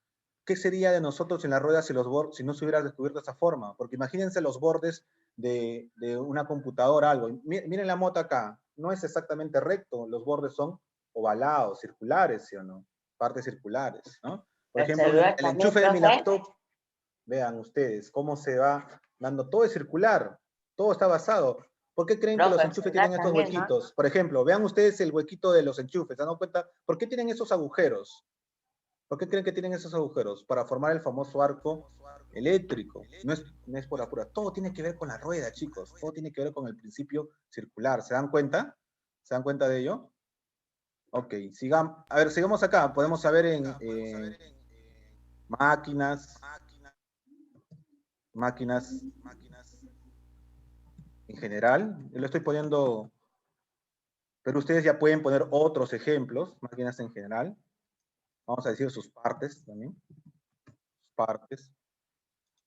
¿Qué sería de nosotros en la rueda si no se hubiera descubierto esa forma? Porque imagínense los bordes de una computadora, algo. Miren la moto acá, no es exactamente recto, los bordes son ovalados, circulares, ¿sí o no? Partes circulares, ¿no? Por ejemplo, el enchufe de mi laptop, vean ustedes cómo se va dando, todo es circular, todo está basado. ¿Por qué creen que los enchufes tienen estos huequitos? Por ejemplo, vean ustedes el huequito de los enchufes, ¿se dan cuenta? ¿Por qué tienen esos agujeros? ¿Por qué creen que tienen esos agujeros? Para formar el famoso arco eléctrico. No es por apura. Todo tiene que ver con la rueda, chicos. Todo tiene que ver con el principio circular. ¿Se dan cuenta? ¿Se dan cuenta de ello? Ok, sigamos acá. Podemos saber en máquinas en general. Yo lo estoy poniendo pero ustedes ya pueden poner otros ejemplos, máquinas en general. Vamos a decir sus partes también. Partes.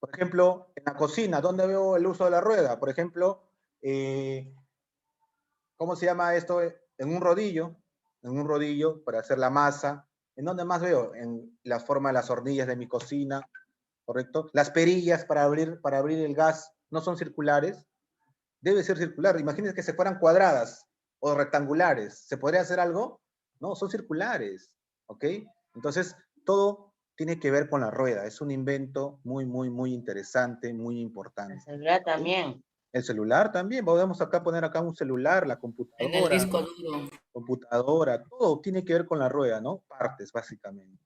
Por ejemplo, en la cocina, ¿dónde veo el uso de la rueda? Por ejemplo, ¿cómo se llama esto? En un rodillo para hacer la masa. ¿En dónde más veo? En la forma de las hornillas de mi cocina, ¿correcto? Las perillas para abrir el gas no son circulares. Debe ser circular. Imagínense que se fueran cuadradas o rectangulares. ¿Se podría hacer algo? No, son circulares, ¿ok? Entonces, todo tiene que ver con la rueda. Es un invento muy, muy, muy interesante, muy importante. El celular también. El celular también. Podemos poner acá un celular, la En el computadora. disco duro. Computadora, todo tiene que ver con la rueda, ¿no? Partes, básicamente.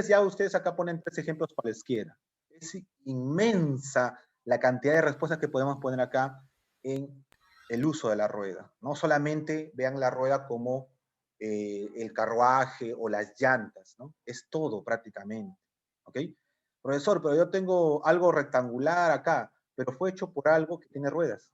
¿Ya? Ustedes acá ponen 3 ejemplos cualesquiera. Es inmensa la cantidad de respuestas que podemos poner acá en el uso de la rueda. No solamente vean la rueda como el carruaje o las llantas, ¿no? Es todo prácticamente, ¿ok? Profesor, pero yo tengo algo rectangular acá, pero fue hecho por algo que tiene ruedas.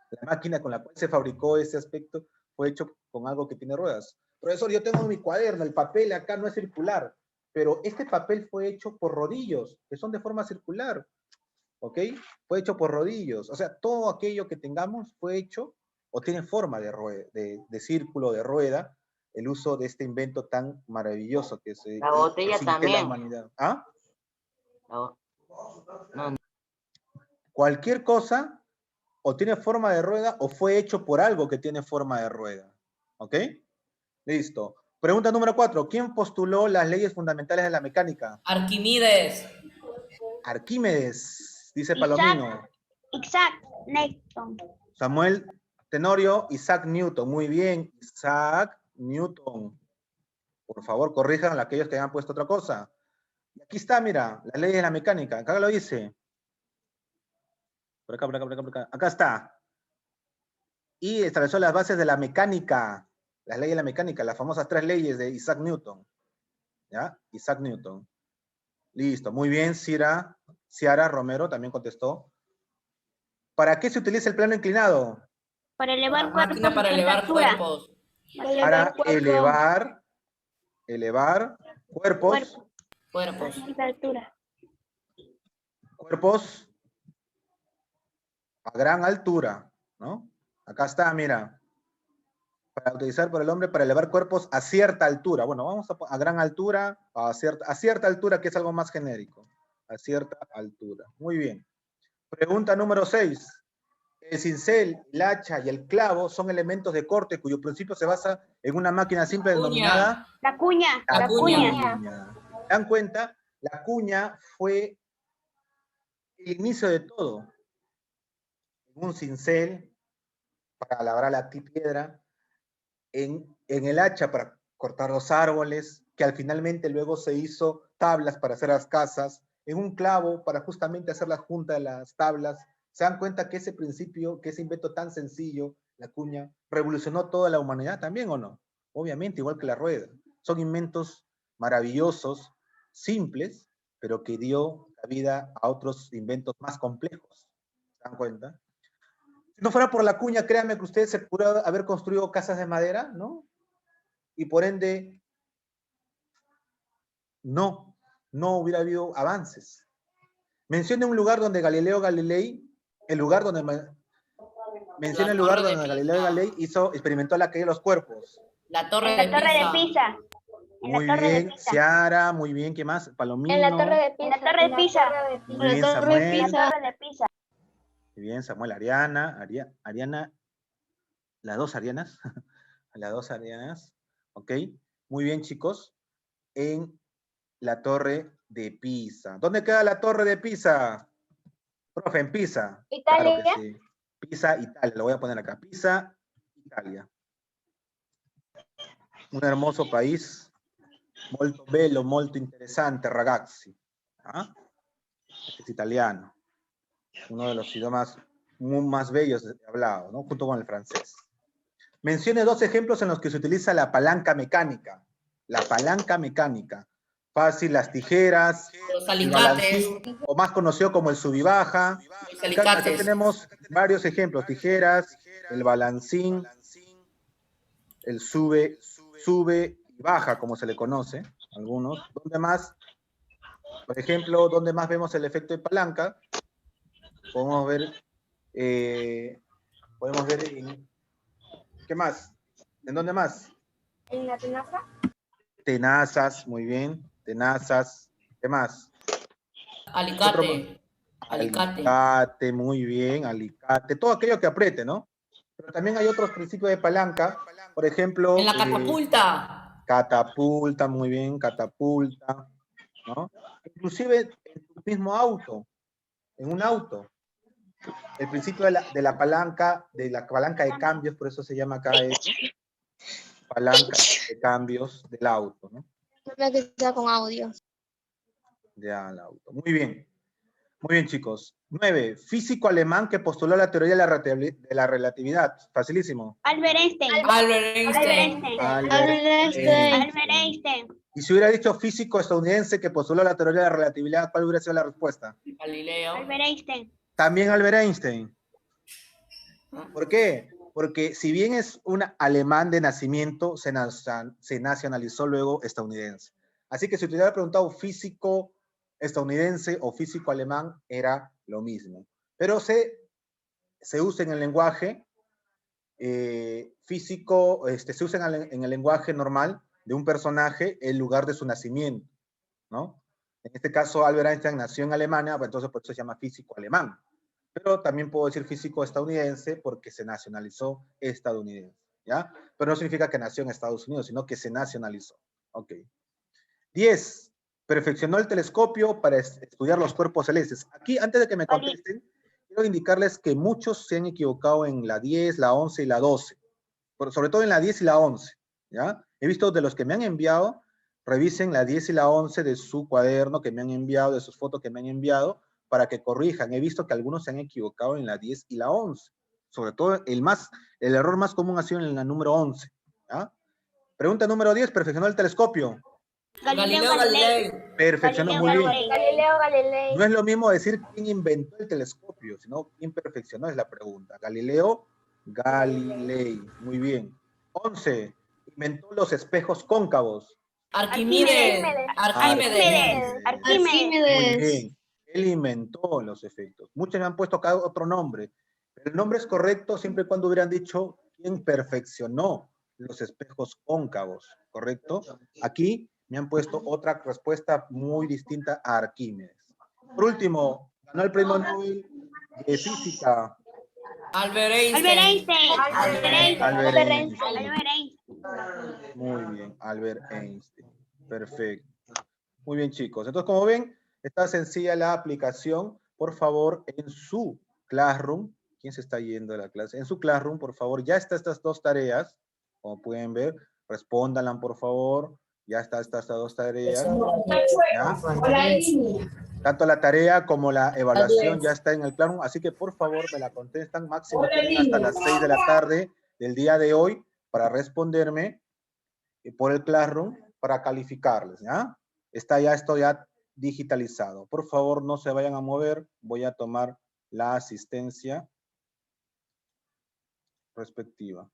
La máquina con la cual se fabricó ese aspecto fue hecho con algo que tiene ruedas. Profesor, yo tengo mi cuaderno, el papel acá no es circular, pero este papel fue hecho por rodillos, que son de forma circular, ¿ok? Fue hecho por rodillos. O sea, todo aquello que tengamos fue hecho o tiene forma de círculo, de rueda, el uso de este invento tan maravilloso que se La botella la también. humanidad. ¿Ah? No, Cualquier cosa o tiene forma de rueda o fue hecho por algo que tiene forma de rueda. ¿Ok? Listo. Pregunta número 4. ¿Quién postuló las leyes fundamentales de la mecánica? Arquímedes. Arquímedes, dice Isaac. Palomino. Isaac Newton. Samuel Tenorio, Isaac Newton. Muy bien, Isaac Newton. Por favor, corrijan a aquellos que hayan puesto otra cosa. Y aquí está, mira, las leyes de la mecánica. Acá lo dice. Por acá, por acá, por acá, por acá. Acá está. Y estableció las bases de la mecánica. Las leyes de la mecánica, las famosas 3 leyes de Isaac Newton. ¿Ya? Isaac Newton. Listo. Muy bien, Ciara Romero también contestó. ¿Para qué se utiliza el plano inclinado? Para elevar cuerpos Máquina para a cierta elevar altura. cuerpos. Para elevar cuerpos A Cuerpos. cierta altura. cuerpos a gran altura, ¿no? Acá está, mira. Para utilizar por el hombre para elevar cuerpos a cierta altura. Bueno, vamos a gran altura, a cierta altura, que es algo más genérico. A cierta altura. Muy bien. Pregunta número 6. El cincel, el hacha y el clavo son elementos de corte cuyo principio se basa en una máquina simple denominada La cuña. La cuña. ¿Se dan cuenta? La cuña fue el inicio de todo. Un cincel para labrar la piedra, en el hacha para cortar los árboles, que al finalmente luego se hizo tablas para hacer las casas, en un clavo para justamente hacer la junta de las tablas. ¿Se dan cuenta que ese principio, que ese invento tan sencillo, la cuña, revolucionó toda la humanidad también o no? Obviamente, igual que la rueda. Son inventos maravillosos, simples, pero que dio la vida a otros inventos más complejos. ¿Se dan cuenta? Si no fuera por la cuña, créanme que ustedes se pudieran haber construido casas de madera, ¿no? Y por ende, no hubiera habido avances. Menciona un lugar donde Galileo Galilei, el lugar donde menciona el lugar donde Galileo Galilei experimentó la caída de los cuerpos. La torre En la Torre de de Pisa. Pisa. Muy bien, Ciara, muy bien, ¿qué más? Palomino. En la Torre de Pisa. Muy bien, Samuel. En la Torre de Pisa. Muy bien, Samuel, Ariana, las 2 Arianas, las 2 Arianas, ¿ok? Muy bien, chicos, en la Torre de Pisa. ¿Dónde queda la Torre de Pisa? Profe, en Pisa. Italia. Claro que sí. Pisa, Italia, lo voy a poner acá. Pisa, Italia. Un hermoso país, molto bello, molto interessante, ragazzi. ¿Ah? Es italiano. Uno de los idiomas más bellos hablados, ¿no? Junto con el francés. Mencione 2 ejemplos en los que se utiliza la palanca mecánica. La palanca mecánica. Fácil, las tijeras, Los el alicates. balancín, o más conocido como el sub y baja. Los Acá alicates. tenemos varios ejemplos. Tijeras, el balancín, el sube y baja, como se le conoce, algunos. ¿Dónde más? Por ejemplo, ¿dónde más vemos el efecto de palanca? Podemos ver ¿qué más? ¿En dónde más? En la tenaza. Tenazas, muy bien. Tenazas. ¿Qué más? Alicate. Alicate. Alicate, muy bien. Alicate. Todo aquello que apriete, ¿no? Pero también hay otros principios de palanca. Por ejemplo... En la catapulta. Catapulta, muy bien. Catapulta, ¿no? Inclusive en tu mismo auto. En un auto. El principio de la palanca de cambios, por eso se llama acá eso, palanca de cambios del auto, ¿no? La que está con audio. Ya, el auto. Muy bien, chicos. 9. Físico alemán que postuló la teoría de la relatividad. Facilísimo. Albert Einstein. Albert Einstein. Albert Einstein. Y si hubiera dicho físico estadounidense que postuló la teoría de la relatividad, ¿cuál hubiera sido la respuesta? Galileo. Albert Einstein. También Albert Einstein. ¿Por qué? Porque si bien es un alemán de nacimiento, se nacionalizó luego estadounidense. Así que si te hubiera preguntado físico estadounidense o físico alemán, era lo mismo. Pero se usa en el lenguaje físico, se usa en el lenguaje normal de un personaje el lugar de su nacimiento, ¿no? En este caso, Albert Einstein nació en Alemania, entonces por eso se llama físico alemán. Pero también puedo decir físico estadounidense porque se nacionalizó estadounidense, ¿ya? Pero no significa que nació en Estados Unidos, sino que se nacionalizó. Ok. 10. Perfeccionó el telescopio para estudiar los cuerpos celestes. Aquí, antes de que me contesten, quiero indicarles que muchos se han equivocado en la 10, la 11 y la 12. Sobre todo en la 10 y la 11, ¿ya? He visto de los que me han enviado, revisen la 10 y la 11 de su cuaderno que me han enviado, de sus fotos que me han enviado, para que corrijan. He visto que algunos se han equivocado en la 10 y la 11. Sobre todo el error más común ha sido en la número 11. ¿Ya? Pregunta número 10, perfeccionó el telescopio. Galileo Galilei. Perfeccionó, muy bien. Galileo Galilei. No es lo mismo decir quién inventó el telescopio, sino quién perfeccionó es la pregunta. Galileo Galilei, muy bien. 11, inventó los espejos cóncavos. Arquímedes. Muy bien. Él inventó los efectos. Muchos me han puesto acá otro nombre. Pero el nombre es correcto siempre y cuando hubieran dicho quién perfeccionó los espejos cóncavos, ¿correcto? Aquí me han puesto otra respuesta muy distinta a Arquímedes. Por último, ganó el premio Nobel de Física. Albert Einstein. Albert Einstein. Muy bien, Albert Einstein. Perfecto. Muy bien, chicos. Entonces, como ven, está sencilla la aplicación. Por favor, en su Classroom, ¿quién se está yendo de la clase? En su Classroom, por favor, ya están estas dos tareas. Como pueden ver, respóndanlas, por favor. Ya están estas dos tareas. ¿Ya? Tanto la tarea como la evaluación ya está en el Classroom. Así que, por favor, me la contestan. Máximo tienen hasta las 6 de la tarde del día de hoy para responderme por el Classroom para calificarles, ¿ya? Está ya esto ya digitalizado. Por favor, no se vayan a mover. Voy a tomar la asistencia respectiva.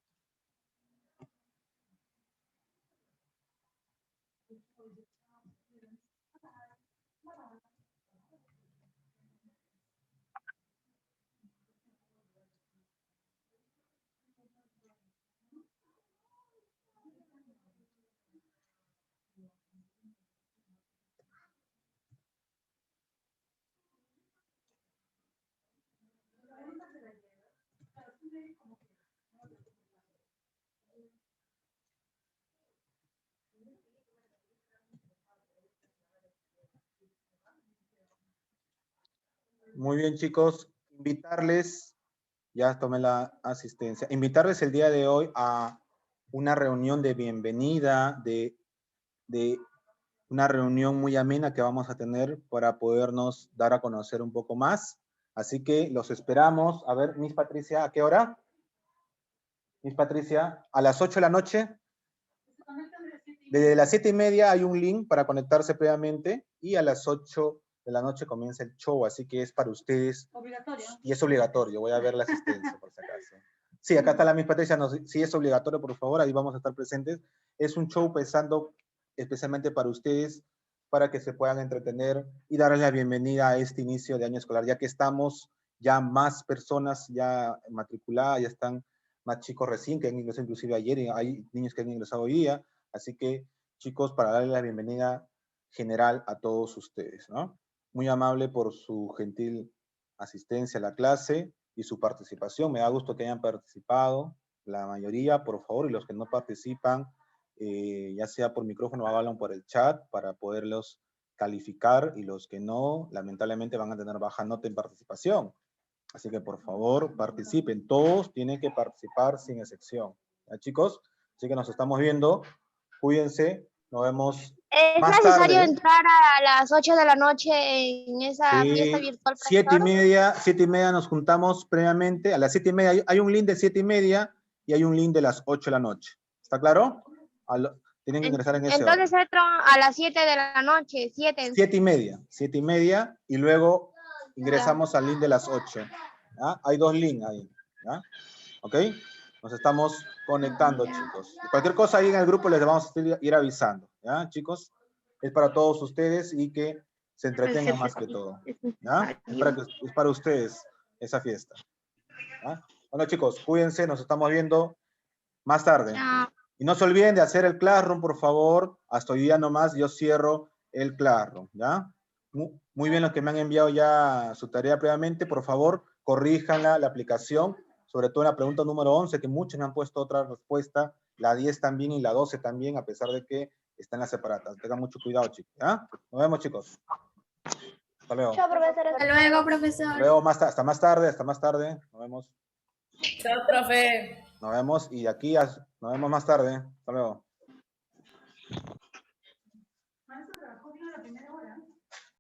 Muy bien, chicos. Invitarles, ya tomé la asistencia, invitarles el día de hoy a una reunión de bienvenida, de una reunión muy amena que vamos a tener para podernos dar a conocer un poco más. Así que los esperamos. A ver, Miss Patricia, ¿a qué hora? Miss Patricia, a las 8 de la noche. Desde las 7:30 hay un link para conectarse previamente y a las 8 de la noche comienza el show, así que es para ustedes. Obligatorio. Y es obligatorio, voy a ver la asistencia por si acaso. Sí, acá está la Miss Patricia, sí es obligatorio, por favor, ahí vamos a estar presentes. Es un show pensando especialmente para ustedes, para que se puedan entretener y darles la bienvenida a este inicio de año escolar, ya que estamos ya más personas ya matriculadas, ya están más chicos recién, que han ingresado inclusive ayer, y hay niños que han ingresado hoy día, así que chicos, para darles la bienvenida general a todos ustedes, ¿no? Muy amable por su gentil asistencia a la clase y su participación. Me da gusto que hayan participado, la mayoría, por favor, y los que no participan, ya sea por micrófono o hablan por el chat para poderlos calificar, y los que no, lamentablemente van a tener baja nota en participación. Así que por favor participen, todos tienen que participar sin excepción. ¿Ya, chicos? Así que nos estamos viendo, cuídense, nos vemos ¿Es más necesario tarde. entrar a las 8 de la noche en esa fiesta Sí, virtual? 7:30 nos juntamos previamente, a las 7:30 hay un link de 7:30 y hay un link de las 8 de la noche. ¿Está claro? Tienen que ingresar en ese orden. Entonces entro a las 7 de la noche, 7. 7:30, y luego ingresamos al link de las 8. ¿Ya? Hay 2 links ahí. ¿Ya? ¿Ok? Nos estamos conectando, chicos. Cualquier cosa ahí en el grupo les vamos a ir avisando. ¿Ya, chicos? Es para todos ustedes y que se entretengan más que todo. ¿Ya? Es para ustedes esa fiesta. ¿Ya? Bueno, chicos, cuídense, nos estamos viendo más tarde. Y no se olviden de hacer el Classroom, por favor. Hasta hoy día nomás yo cierro el Classroom, ¿ya? Muy bien los que me han enviado ya su tarea previamente. Por favor, corríjanla, la aplicación, sobre todo en la pregunta número 11, que muchos me han puesto otra respuesta, la 10 también y la 12 también, a pesar de que están las separadas. Tengan mucho cuidado, chicos, ¿ya? Nos vemos, chicos. Hasta luego. Chao, profesor. Hasta luego, profesor. Hasta luego, hasta más tarde. Nos vemos. Chao, profe. Nos vemos y aquí nos vemos más tarde. Hasta luego.